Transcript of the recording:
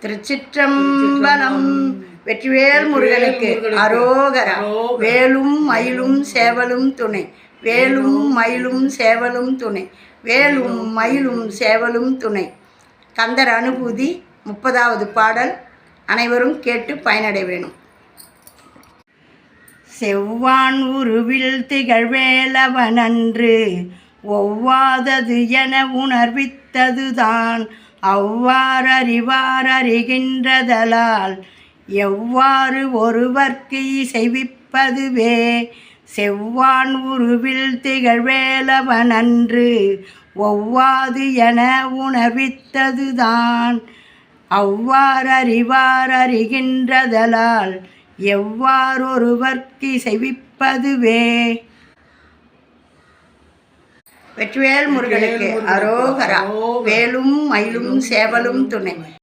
திருச்சிற்றம்பலம். வெற்றிவேல் முருகனுக்கு அரோகரா. வேலும் மயிலும் சேவலும் துணை. வேலும் மயிலும் சேவலும் துணை. வேலும் மயிலும் சேவலும் துணை. கந்தர் அனுபூதி 30வது பாடல். அனைவரும் கேட்டு பயனடைய வேணும். செவ்வான் உருவில் திகழ்வேலவனன்று ஒவ்வாதது என உணர்வித்ததுதான் அவ்வாறறிவார் அறிகின்றதலால் எவ்வாறு ஒருவர்க்கு செய்விப்பதுவே. செவ்வான் உருவில் திகழ்வேலவனன்று ஒவ்வாது என உணர்வித்ததுதான் அவ்வாறறிவார் அறிகின்றதலால் எவ்வாறொருவர்க்கு செய்விப்பதுவே. வெற்றிவேல் முருகனுக்கு அரோகரா. வேலும் மயிலும் சேவலும் துணை.